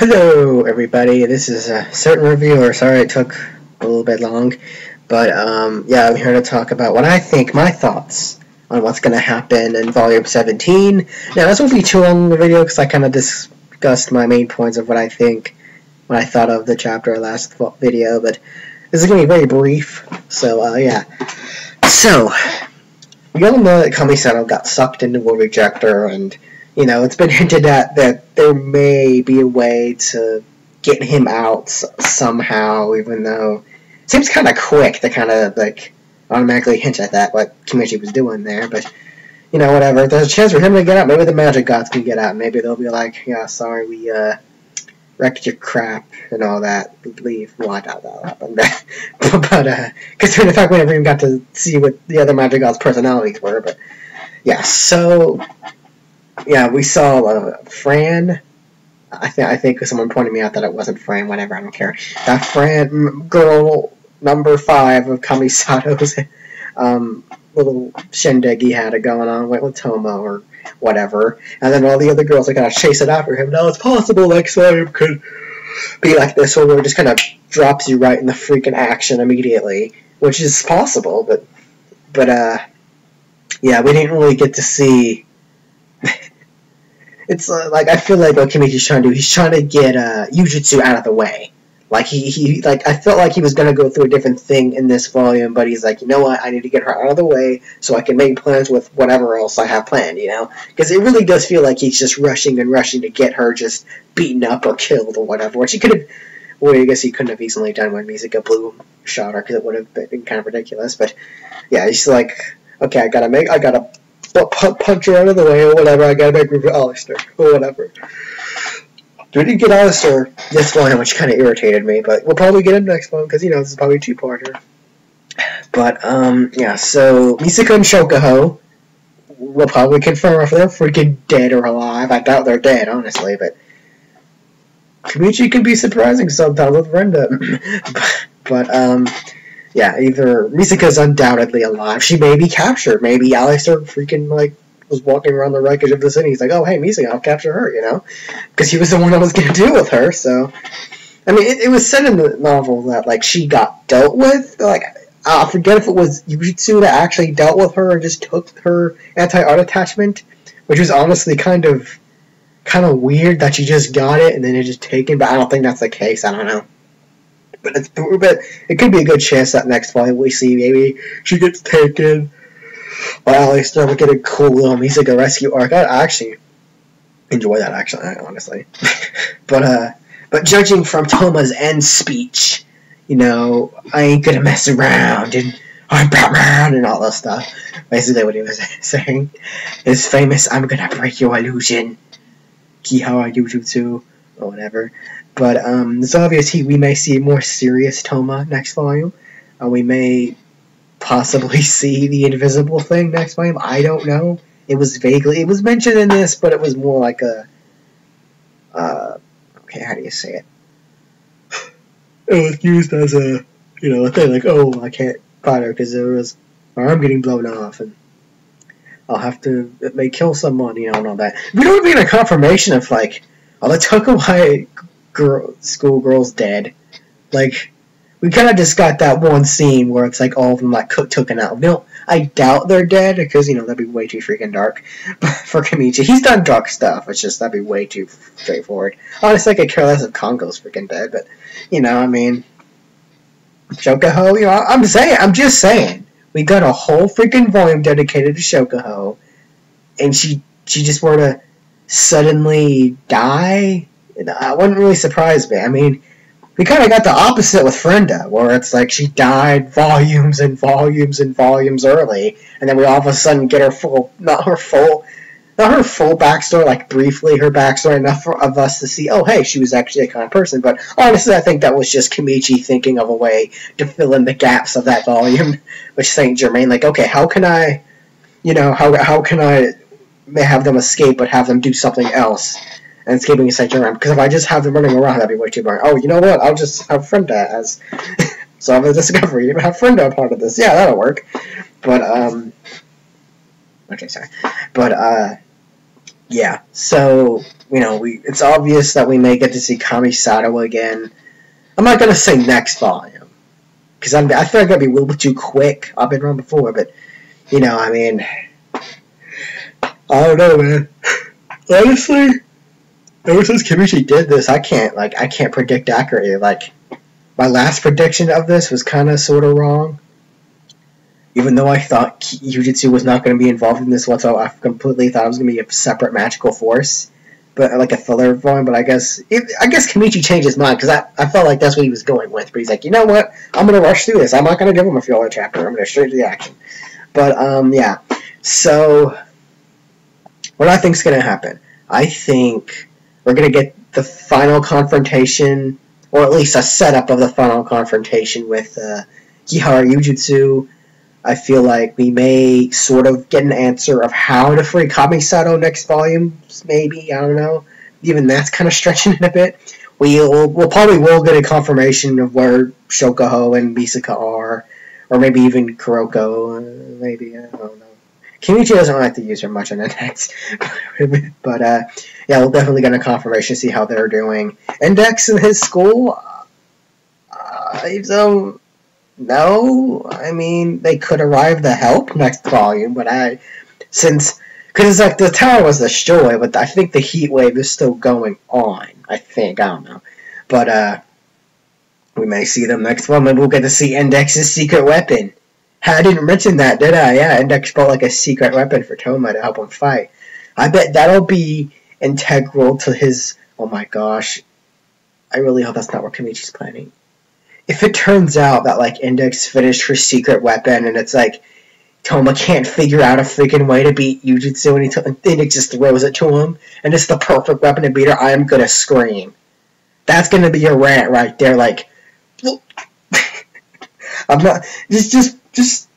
Hello, everybody. This is a certain reviewer. Sorry it took a little bit long, but yeah, I'm here to talk about what I think, my thoughts on what's going to happen in Volume 17. Now, this won't be too long of a video because I kind of discussed my main points of what I think, what I thought of the chapter last video, but this is going to be very brief. So, yeah. So, we all know that Kamisato got sucked into a rejector, and you know, it's been hinted at that there may be a way to get him out somehow, even though it seems kind of quick to kind of, like, automatically hint at that, what Kimichi was doing there, but, you know, whatever. If there's a chance for him to get out, maybe the magic gods can get out, maybe they'll be like, yeah, sorry, we, wrecked your crap and all that, leave. Well, I doubt that'll happen, but, considering the fact we never even got to see what the other magic gods' personalities were, but, yeah, so yeah, we saw Fran. I think someone pointed me out that it wasn't Fran. Whatever, I don't care. That Fran girl number 5 of Kamisato's little shindig he had it going on with Tomo or whatever, and then all the other girls are kind of chasing after him. Now it's possible next volume could be like this, where it just kind of drops you right in the freaking action immediately, which is possible. But yeah, we didn't really get to see. It's like, I feel like what Kimichi's trying to do, he's trying to get Yujutsu out of the way. Like, like, I felt like he was going to go through a different thing in this volume, but he's like, you know what, I need to get her out of the way so I can make plans with whatever else I have planned, you know? Because it really does feel like he's just rushing and rushing to get her just beaten up or killed or whatever, which he could have, well, I guess he couldn't have easily done when Misaka Blue shot her, because it would have been kind of ridiculous, but yeah, he's like, okay, I gotta punch her out of the way or whatever, I gotta make room for Alistair or whatever. We didn't get Alistair this volume, which kind of irritated me, but we'll probably get him next one, because, you know, this is probably a two-parter. But, yeah, so Misaka and Shokuho will probably confirm if they're freaking dead or alive. I doubt they're dead, honestly, but Kimichi can be surprising sometimes with Renda. but, yeah, either Misaka's undoubtedly alive. She may be captured. Maybe Alistair freaking, like, was walking around the wreckage of the city. He's like, oh, hey, Misaka, I'll capture her, you know? Because he was the one that was going to deal with her, so. I mean, it was said in the novel that, like, she got dealt with. Like, I forget if it was Yujutsu that actually dealt with her and just took her anti-art attachment, which was honestly kind of weird that she just got it and then it just taken, but I don't think that's the case. I don't know. But it could be a good chance that next volume we see maybe she gets taken by Alistair. We get a cool little Misaka rescue arc. I actually enjoy that, actually, honestly. but judging from Toma's end speech, you know, I ain't gonna mess around and I'm Batman and all that stuff. Basically what he was saying. His famous I'm gonna break your illusion, Kihara Yujutsu, or whatever. But it's obvious we may see a more serious Toma next volume. We may possibly see the invisible thing next volume. I don't know. It was mentioned in this, but it was more like a, okay, how do you say it? It was used as a, you know, a thing like, oh, I can't fight her because there was her arm getting blown off, and I'll have to, it may kill someone, you know, and all that. We don't even get a confirmation of, like, oh, the Tokugai schoolgirl's dead. Like, we kind of just got that one scene where it's like all of them like taken out. No, I doubt they're dead because, you know, that'd be way too freaking dark. But for Kimichi, he's done dark stuff. It's just that'd be way too straightforward. Honestly, I could care less if Kongo's freaking dead, but you know, I mean, Shokuho. You know, I'm just saying, we got a whole freaking volume dedicated to Shokuho, and she just were to suddenly die. That wouldn't really surprise me. I mean, we kind of got the opposite with Frenda, where it's like she died volumes and volumes and volumes early, and then we all of a sudden get her full, not her full backstory, like briefly her backstory, enough of us to see, oh, hey, she was actually a kind person. But honestly, I think that was just Kimichi thinking of a way to fill in the gaps of that volume, which Saint Germain, like, okay, how can I, you know, how can I have them escape but have them do something else? And escaping Saint Germain, because if I just have them running around, that'd be way too boring. Oh, you know what? I'll just have Frenda as solve the discovery. Even have Frenda part of this. Yeah, that'll work. But okay, sorry. But yeah, so, it's obvious that we may get to see Kamisato again. I'm not going to say next volume, because I feel like that'd be a little bit too quick. I've been wrong before, but, I mean, I don't know, man. Honestly, ever since Kimichi did this, I can't predict accurately. Like, my last prediction of this was kind of sort of wrong. Even though I thought Yujutsu was not going to be involved in this whatsoever, I completely thought it was going to be a separate magical force, but like a filler form. But I guess Kimichi changed his mind, because I felt like that's what he was going with. But he's like, you know what? I'm going to rush through this. I'm not going to give him a filler chapter. I'm going to straight to the action. But yeah. So what I think is going to happen? I think we're going to get the final confrontation, or at least a setup of the final confrontation with Kihara Yujutsu. I feel like we may sort of get an answer of how to free Kamisato next volume, maybe. I don't know. Even that's kind of stretching it a bit. We'll probably get a confirmation of where Shokuho and Misaka are, or maybe even Kuroko. Maybe, I don't know. Kimichi doesn't like to use her much in the next. But, yeah, we'll definitely get a confirmation to see how they're doing. Index in his school? No, I mean, they could arrive to help next volume, but because it's like the tower was destroyed, but I think the heat wave is still going on, I don't know. But, we may see them next one, maybe we'll get to see Index's secret weapon. I didn't mention that, did I? Yeah, Index brought like a secret weapon for Toma to help him fight. I bet that'll be integral to his, oh my gosh, I really hope that's not what Kimichi's planning. If it turns out that, like, Index finished her secret weapon and it's like Toma can't figure out a freaking way to beat Yujutsu and Index just throws it to him and it's the perfect weapon to beat her, I am gonna scream. That's gonna be a rant right there, like, I'm not, just,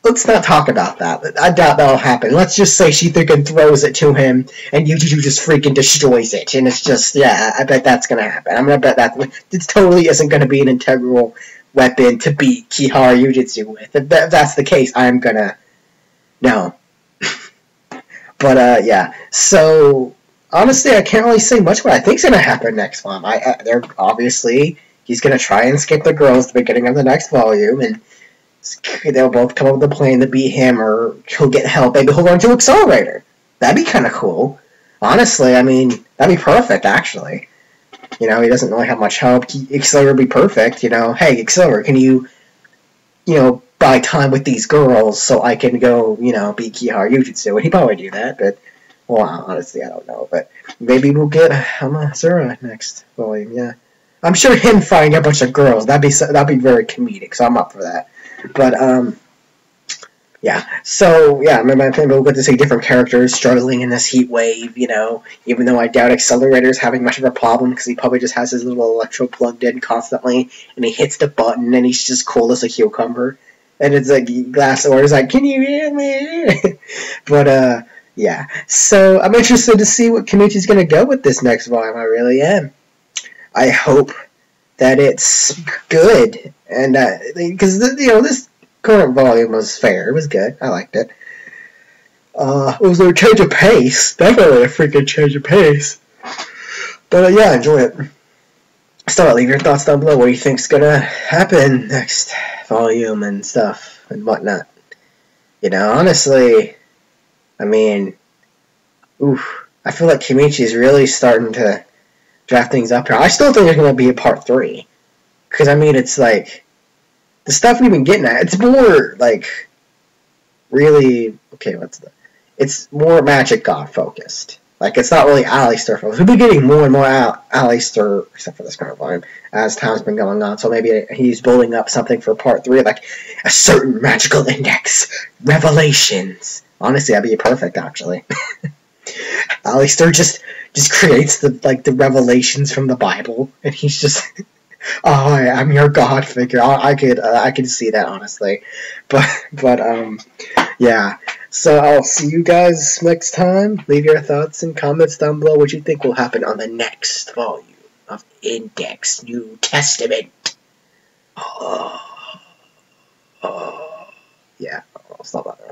let's not talk about that. I doubt that'll happen. Let's just say she freaking throws it to him, and Yujutsu just freaking destroys it, and it's just, yeah, I bet that's gonna happen. I'm gonna bet that it totally isn't gonna be an integral weapon to beat Kihara Yujutsu with. If that's the case, I'm gonna, no. But, yeah, so, honestly, I can't really say much what I think's gonna happen next volume. They're obviously, he's gonna try and escape the girls at the beginning of the next volume, and they'll both come up with a plan to beat him, or he'll get help. Maybe he'll learn to Accelerator. That'd be kind of cool. Honestly, I mean, that'd be perfect, actually. He doesn't really have much help. Accelerator would be perfect, Hey, Accelerator, can you, buy time with these girls so I can go, beat Kihara Yujutsu? And he'd probably do that, but, well, honestly, I don't know. But maybe we'll get Amasura next volume, yeah. I'm sure him fighting a bunch of girls, that'd be very comedic, so I'm up for that. But, yeah. So, yeah, maybe we'll get to see different characters struggling in this heat wave, even though I doubt Accelerator's having much of a problem, because he probably just has his little electro plugged in constantly, and he hits the button, and he's just cool as a cucumber. And it's like, Glass Order's like, can you hear me? But, yeah. So, I'm interested to see what Kimichi's gonna go with this next volume, I really am. I hope that it's good, and because this current volume was fair. It was good. I liked it. It was a change of pace. Definitely a freaking change of pace. But yeah, enjoy it. So leave your thoughts down below. What do you think's gonna happen next volume and stuff and whatnot? Honestly, I mean, I feel like Kimichi's really starting to draft things up here. I still think there's gonna be a part 3. Because, I mean, it's like, the stuff we've been getting at, it's more, like, really, okay, it's more Magic God focused. Like, it's not really Aleister focused. We've been getting more and more Aleister, except for this current volume, as time's been going on. So maybe he's building up something for part 3, like a certain magical index. Revelations. Honestly, that'd be perfect, actually. Aleister just creates the revelations from the Bible, and he's just... Oh, I'm your god figure. I could see that, honestly. But yeah. So I'll see you guys next time. Leave your thoughts and comments down below what you think will happen on the next volume of Index New Testament. Yeah, I'll stop that.